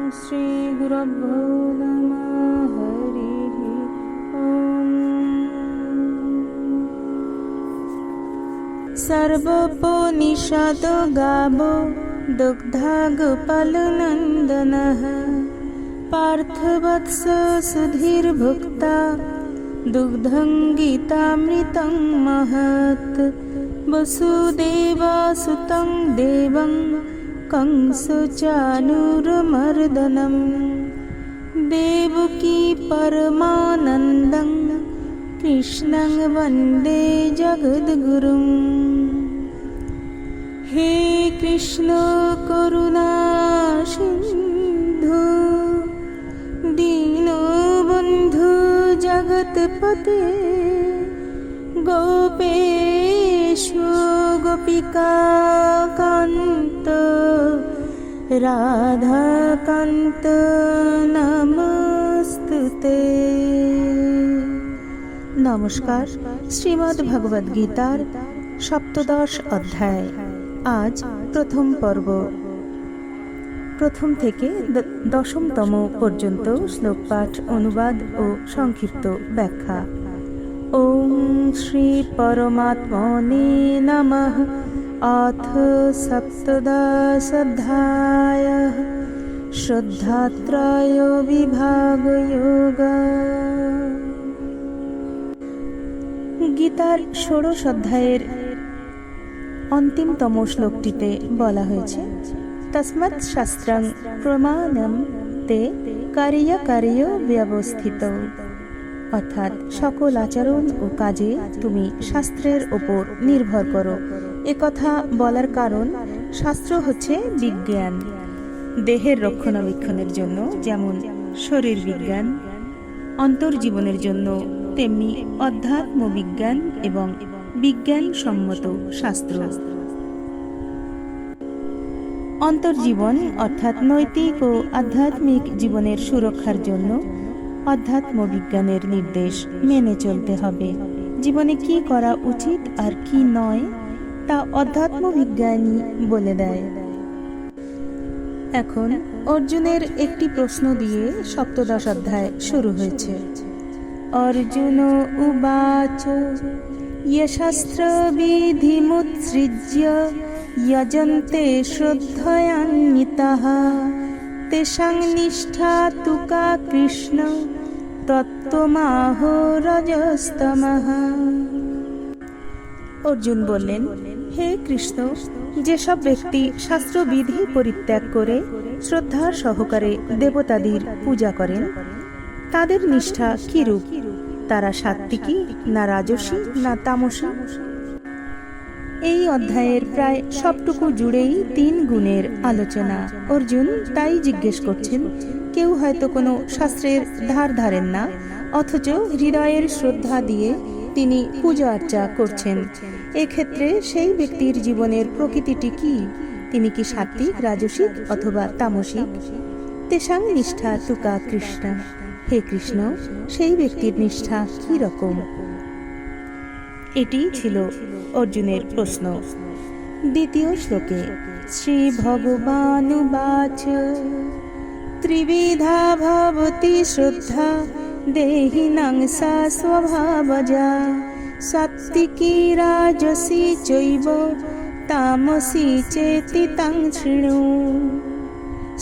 শ্রী গুরুভ্যো নমঃ। হরিঃ ওম। সর্বোপনিষদ গাবো দুগ্ধা গোপালনন্দনঃ। পার্থবৎস সুধীর্ভুক্তা দুগ্ধং গীতামৃতং মহৎ। বসুদেবসুতং দেবং कंसचानूरमर्दनं। देवकी परमानन्दं कृष्णं वन्दे जगद्गुरुं। हे कृष्ण करुणा सिन्धु दीनबन्धु जगत्पते। गोपेश गोपिका कान्त রাধাকান্ত নমস্তুতে। নমস্কার। শ্রীমদ্ ভগবদ গীতার সপ্তদশ অধ্যায়, আজ প্রথম পর্ব, প্রথম থেকে দশমতম পর্যন্ত শ্লোক পাঠ, অনুবাদ ও সংক্ষিপ্ত ব্যাখ্যা। ওম শ্রী পরমাত্মনে নমঃ। अथ सप्तदशोऽध्यायः श्रद्धात्रयो विभागयोगः। গীতার ষোড়শ অধ্যায়ের অন্তিমতম শ্লোকটিতে বলা হয়েছে, তস্মাৎ শাস্ত্রং প্রমাণম তে কার্য ব্যবস্থিত, অর্থাৎ সকল আচরণ ও কাজে তুমি শাস্ত্রের ওপর নির্ভর করো। একথা বলার কারণ, শাস্ত্র হচ্ছে বিজ্ঞান। দেহের রক্ষণাবেক্ষণের জন্য যেমন শরীর বিজ্ঞান, অন্তর্জীবনের জন্য তেমনি অধ্যাত্ম বিজ্ঞান এবং বিজ্ঞানসম্মত শাস্ত্র। অন্তর্জীবন অর্থাৎ নৈতিক ও আধ্যাত্মিক জীবনের সুরক্ষার জন্য অধ্যাত্ম বিজ্ঞানের নির্দেশ মেনে চলতে হবে। জীবনে কি করা উচিত আর কি নয় তা অধ্যাত্ম বিজ্ঞানী বলে দেয়। এখন অর্জুনের একটি প্রশ্ন দিয়ে সপ্তদশ অধ্যায় শুরু হয়েছে। অর্জুন উবাচ শাস্ত্র বিধিমুৎসৃজ্য যজন্তে শ্রদ্ধয়ান্বিতাঃ তেষাং নিষ্ঠা তু কা কৃষ্ণ তত্ত্বমাহো রজস্তমঃ। অর্জুন বললেন, হে কৃষ্ণ, যেসব ব্যক্তি শাস্ত্রবিধি পরিত্যাগ করে শ্রদ্ধার সহকারে দেবতাদের পূজা করেন, তাদের নিষ্ঠা কিরূপ? তারা সাত্ত্বিকী না রাজসী না তামসী? এই অধ্যায়ের প্রায় সবটুকু জুড়েই 3 গুণের আলোচনা। অর্জুন তাই জিজ্ঞেস করছেন। কেউ হয়তো কোনো শাস্ত্রের ধার ধারেন না, অথচ হৃদয়ের শ্রদ্ধা দিয়ে তিনি পূজা অর্চা করছেন। এক্ষেত্রে সেই ব্যক্তির জীবনের প্রকৃতিটি কি? তিনি কি সাত্ত্বিক, রাজসিক অথবা তামসিক? তেষাং নিষ্ঠা তু কা কৃষ্ণ। হে কৃষ্ণ, সেই ব্যক্তির নিষ্ঠা কি রকম? এটি ছিল অর্জুনের প্রশ্ন। দ্বিতীয় শ্লোকে শ্রী ভগবানুবাচ ত্রিবিধা ভবতি শ্রদ্ধা দেহিনাং সা স্বভাবজা সাত্ত্বিকী রাজসী চৈব তামসী চেতি তাং শৃণু।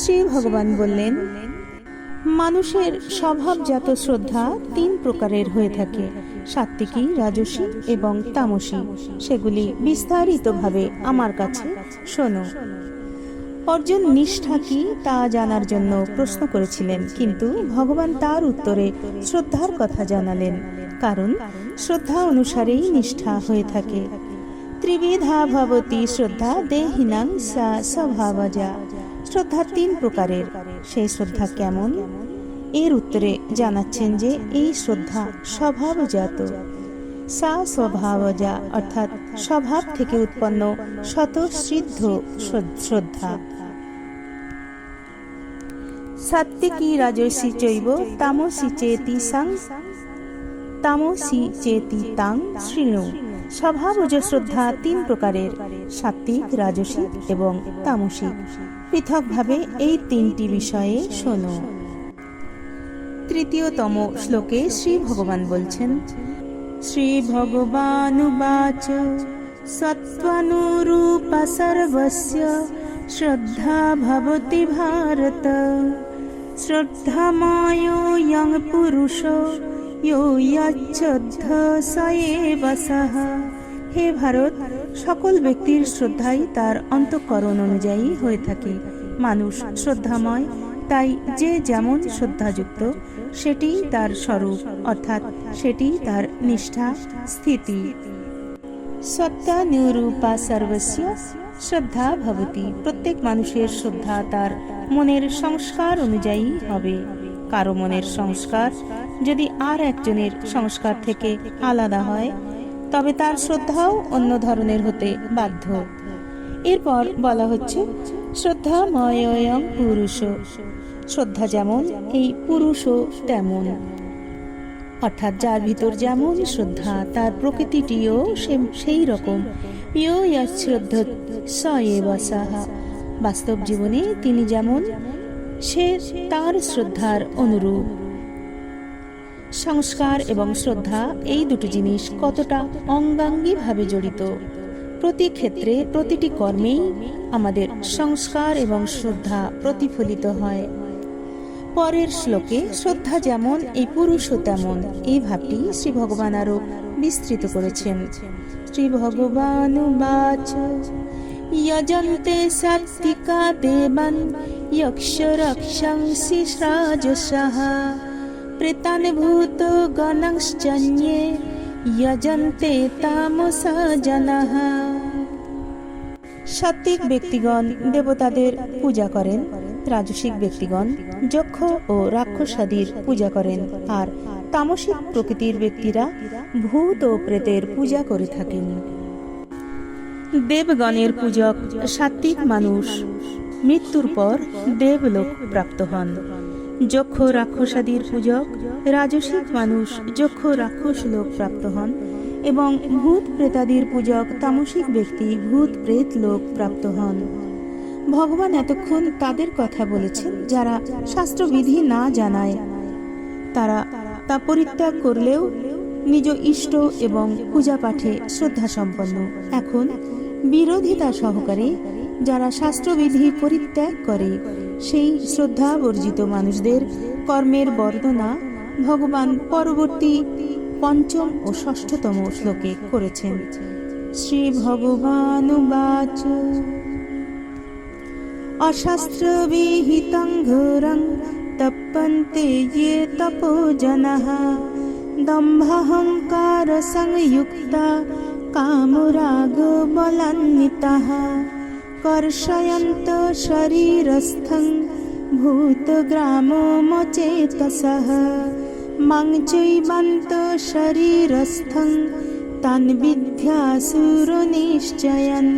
শ্রী ভগবান বললেন, মানুষের স্বভাবজাত শ্রদ্ধা 3 প্রকারের হয়ে থাকে, সাত্ত্বিকী, রাজসী এবং তামসী। সেগুলি বিস্তারিতভাবে আমার কাছে শোনো। অর্জুন নিষ্ঠা কি তা জানার জন্য প্রশ্ন করেছিলেন, কিন্তু ভগবান তার উত্তরে শ্রদ্ধার কথা জানালেন, কারণ শ্রদ্ধা অনুসারেই নিষ্ঠা হয়ে থাকে। ত্রিবিধা ভবতি শ্রদ্ধা দেহিনাং সা স্বভাবজা। শ্রদ্ধা 3 প্রকারের। সেই শ্রদ্ধা কেমন? এর উত্তরে জানাচ্ছেন যে এই শ্রদ্ধা স্বভাবজাত। সা স্বভাবজা অর্থাৎ স্বভাব থেকে উৎপন্ন স্বতঃসিদ্ধ শ্রদ্ধা। সাত্ত্বিকী রাজসী চৈব তামসী চেতি সাং তামসী চেতি তাং শৃণু। স্বভাবজ শ্রদ্ধা 3 প্রকারের, সাত্ত্বিক, রাজসিক এবং তামসিক। পৃথকভাবে এই তিনটি বিষয়ে শোনো। তৃতীয়তম শ্লোকে শ্রী ভগবান বলছেন, শ্রী ভগবানুবাচ সত্ত্বানুরূপ সর্বস্য শ্রদ্ধা ভবতি ভারত শ্রদ্ধাময়োऽয়ং পুরুষো ইয়ো যচ্ছ্রদ্ধ স এব সঃ। হে ভারত, সকল ব্যক্তির শ্রদ্ধাই তার অন্তঃকরণ অনুযায়ী হয়ে থাকে। মানুষ শ্রদ্ধাময়, তাই যে যেমন শ্রদ্ধাযুক্ত সেটি তার স্বরূপ, অর্থাৎ সেটি তার নিষ্ঠা স্থিতি। সত্ত্বানুরূপা সর্বস্য শ্রদ্ধা ভবতি। প্রত্যেক মানুষের শ্রদ্ধা তার মনের সংস্কার অনুযায়ী হবে। কারো মনের সংস্কার যদি আর একজনের সংস্কার থেকে আলাদা হয় তবে তার শ্রদ্ধাও অন্য ধরনের হতে বাধ্য। এরপর বলা হচ্ছে শ্রদ্ধাময়োऽয়ং পুরুষ। শ্রদ্ধা যেমন এই পুরুষও তেমন, অর্থাৎ যার ভিতর যেমন শ্রদ্ধা তার প্রকৃতিটিও সেই রকম। ইয়ো যচ্ছ্রদ্ধ স এব সঃ। বাস্তব জীবনে তিনি যেমন সে তার শ্রদ্ধার অনুরূপ। সংস্কার এবং শ্রদ্ধা এই দুটি জিনিস কতটা অঙ্গাঙ্গিভাবে জড়িত। প্রতি ক্ষেত্রে প্রতিটি কর্মেই আমাদের সংস্কার এবং শ্রদ্ধা প্রতিফলিত হয়। পরের শ্লোকে শ্রদ্ধা যেমন এই পুরুষও তেমন, এই ভাবটি শ্রী ভগবান আরো বিস্তৃত করেছেন। শ্রী ভগবানুবাচ যজন্তে সাত্ত্বিকা দেবান যক্ষ রক্ষংসি রাজসঃ প্রেতান ভূত গণশ্চন্যে যজন্তে তামসা জনঃ। সাত্ত্বিক ব্যক্তিগণ দেবতাদের পূজা করেন, রাজসিক ব্যক্তিগণ যক্ষ ও রাক্ষসাদির পূজা করেন, আর তামসিক প্রকৃতির ব্যক্তিরা ভূত ও প্রেতের পূজা করে থাকেন। দেবগণের পূজক সাত্ত্বিক মানুষ মৃত্যুর পর দেবলোক প্রাপ্ত হন। যক্ষ রাক্ষসাদির পূজক রাজসিক মানুষ যক্ষ রাক্ষস লোক প্রাপ্ত হন, এবং ভূত প্রেতাদির পূজক তামসিক ব্যক্তি ভূত প্রেত লোক প্রাপ্ত হন। ভগবান এতক্ষণ তাদের কথা বলেছেন যারা শাস্ত্রবিধি না জানায়, তারা তা পরিত্যাগ করলেও নিজ ইষ্ট এবং পূজা পাঠে শ্রদ্ধা সম্পন্ন। এখন বিরোধিতা সহকারে যারা শাস্ত্রবিধি পরিত্যাগ করে সেই শ্রদ্ধা বর্জিত মানুষদের কর্মের বর্ণনা ভগবান পরবর্তী পঞ্চম ও ষষ্ঠতম শ্লোকে করেছেন। শ্রী ভগবানুবাচ অশাস্ত্রবিহিতং ঘোরং তপ্পন্তে ये তপো জনঃ দম্ভহংকার সংযুক্তা কামরাগ বলান্বিতাঃ কর্ষয়ন্ত শরীরস্থং ভূতগ্রামমচেতসঃ মাং চৈবান্ত শরীরস্থং তান বিদ্যাসুর নিশ্চয়ন।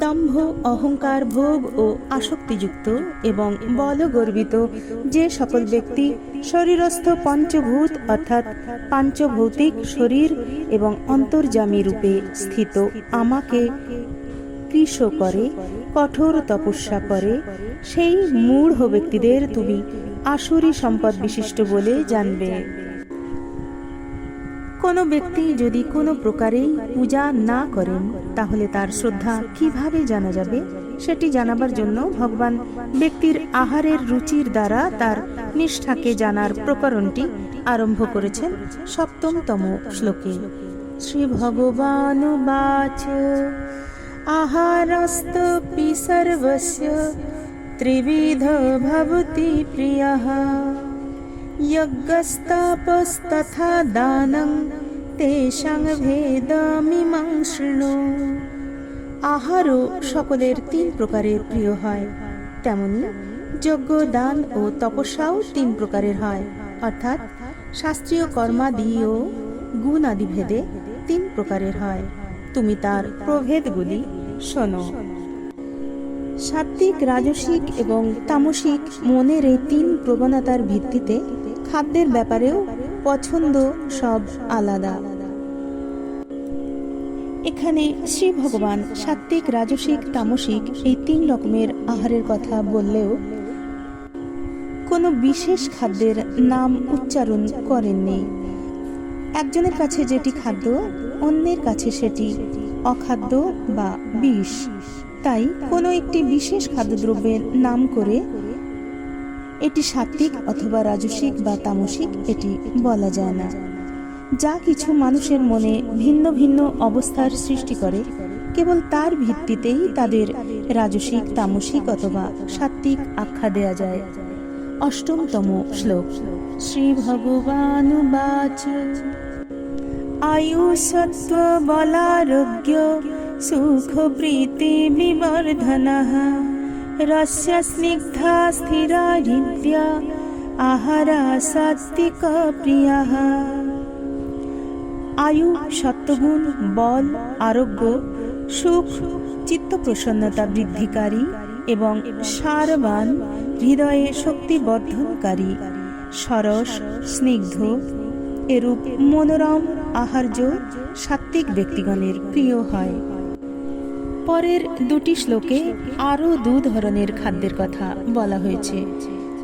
দম্ভ, অহংকার, ভোগ ও আসক্তিযুক্ত এবং বলগর্বিত যে সকল ব্যক্তি শরীরস্থ পঞ্চভূত অর্থাৎ পাঞ্চভৌতিক শরীর এবং অন্তর্যামী রূপে স্থিত আমাকে কৃশ করে, কঠোর তপস্যা করে, সেই মূঢ় ব্যক্তিদের তুমি আসুরী সম্পদ বিশিষ্ট বলে জানবে। কোনো ব্যক্তি যদি কোনো প্রকারেই পূজা না করেন তাহলে তার শ্রদ্ধা কিভাবে জানা যাবে সেটি জানাবার জন্য ভগবান ব্যক্তির আহারের রুচির দ্বারা তার নিষ্ঠাকে জানার প্রকরণটি আরম্ভ করেছেন সপ্তমতম শ্লোকে। শ্রী ভগবানুবাচ আহারস্তপি সর্বস্য ত্রিবিধ ভবতি প্রিয়ঃ যজ্ঞস্তপস্তথা দানং তেষাং ভেদমিমং শৃণু। আহারও সকলের তিন প্রকারের প্রিয় হয়, তেমনি যজ্ঞ, দান ও তপস্যাও তিন প্রকারের হয়, অর্থাৎ শাস্ত্রীয় কর্মাদি ও গুণাদি ভেদে তিন প্রকারের হয়। তুমি তার প্রভেদগুলি শোনো। সাত্ত্বিক, রাজসিক এবং তামসিক মনের এই তিন প্রবণতার ভিত্তিতে খাদ্যের ব্যাপারেও পছন্দ সব আলাদা। এখানে শ্রী ভগবান সাত্ত্বিক, রাজসিক, তামসিক এই 3 রকমের আহারের কথা বললেও কোনো বিশেষ খাদ্যের নাম উচ্চারণ করেননি। একজনের কাছে যেটি খাদ্য, অন্যের কাছে সেটি অখাদ্য বা বিষ। তাই কোনো একটি বিশেষ খাদ্যদ্রব্যের নাম করে এটি সাত্ত্বিক অথবা রাজসিক বা তামসিক এটি বলা যায় না। যা কিছু মানুষের মনে ভিন্ন ভিন্ন অবস্থার সৃষ্টি করে, কেবল তার ভিত্তিতেই তাদের রাজসিক, তামসিক অথবা সাত্ত্বিক আখ্যা দেয়া যায়। 8তম শ্লোক। শ্রী ভগবানুবাচ আয়ু সত্ত্ব বলারোগ্য সুখ প্রীতি বিবর্ধনঃ রস্য স্নিগ্ধা স্থিরা হৃদ্যা আহারা সাত্ত্বিক প্রিয়াঃ। আয়ু, সত্ত্বগুণ, বল, আরোগ্য, সুখ, চিত্ত প্রসন্নতা বৃদ্ধিকারী এবং সারবান, হৃদয়ে শক্তি বর্ধনকারী, সরস, স্নিগ্ধ এরূপ মনোরম আহার্য সাত্ত্বিক ব্যক্তিগণের প্রিয় হয়। পরের 2টি শ্লোকে আরও 2 ধরনের খাদ্যের কথা বলা হয়েছে।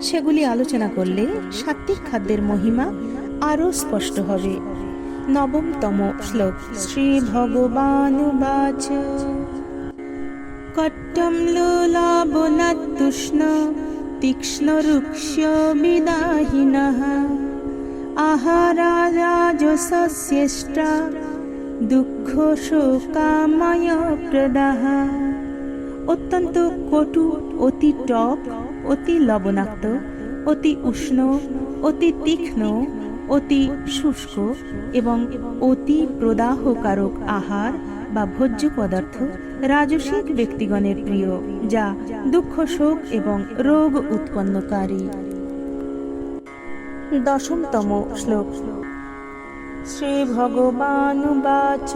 সেগুলি আলোচনা করলে সাত্ত্বিক খাদ্যের মহিমা আরও স্পষ্ট হবে। 9তম শ্লোক। শ্রী ভগবানুবাচ কট্টম লোলাবনাত্তুষ্ণ তীক্ষ্ণ রুক্ষ বিদাহিনঃ আহারা রাজসস্যেষ্টা দুঃখ শোকাময় প্রদাহ। অত্যন্ত কটু, অতি টক, অতি লবণাক্ত, অতি উষ্ণ, অতি তীক্ষ্ণ, অতি শুষ্ক এবং অতি প্রদাহকারক আহার বা ভোজ্য পদার্থ রাজসিক ব্যক্তিগণের প্রিয়, যা দুঃখ, শোক এবং রোগ উৎপন্নকারী। 10তম শ্লোক। শ্রী ভগবানুবাচ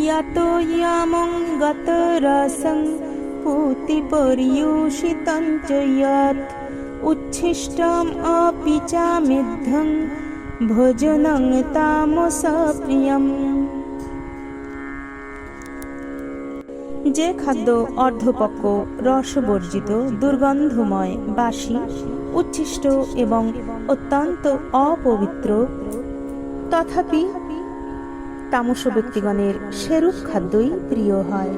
ইয়াতো ইয়ামং গত রসং পুতি পরিয়ুষিতং চ যৎ উচ্ছিষ্টম অপি চা মেদ্ধং ভোজনং তামস প্রিয়ম। যে খাদ্য অর্ধপক্ব, রসবর্জিত, দুর্গন্ধময়, বাসি, উচ্ছিষ্ট এবং অত্যন্ত অপবিত্র, তথাপি তামস ব্যক্তিগণের সেরূপ খাদ্যই প্রিয় হয়।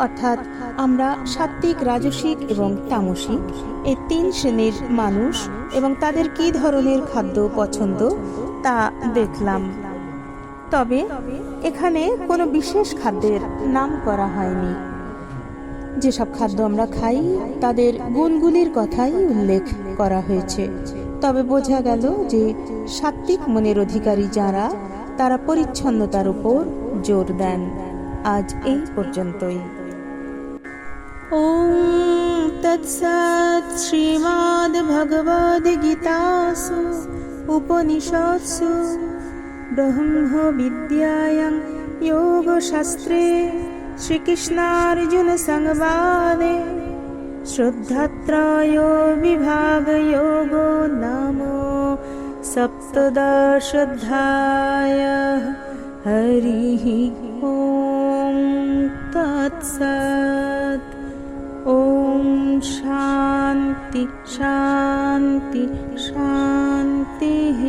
অর্থাৎ আমরা সাত্ত্বিক, রাজসিক এবং তামসিক এই 3 শ্রেণীর মানুষ এবং তাদের কি ধরনের খাদ্য পছন্দ তা দেখলাম। তবে এখানে কোনো বিশেষ খাদ্যের নাম করা হয়নি। যেসব খাদ্য আমরা খাই তাদের গুণগুলির কথাই উল্লেখ করা হয়েছে। তবে বোঝা গেল যে সাত্ত্বিক মনের অধিকারী যারা, তারা পরিচ্ছন্নতার উপর জোর দেন। আজ এই পর্যন্তই। ওম তৎসৎ। শ্রীমদ্ ভগবদ গীতাসু উপনিষৎসু ব্রহ্ম বিদ্যায়াং যোগশাস্ত্রে শ্রীকৃষ্ণার্জুন সংবাদে শ্রদ্ধাত্রয় বিভাগ যোগো নাম সপ্তদশোऽধ্যায়ঃ। হরিঃ ওম তৎসৎ। ওম শান্তি শান্তি শান্তিঃ।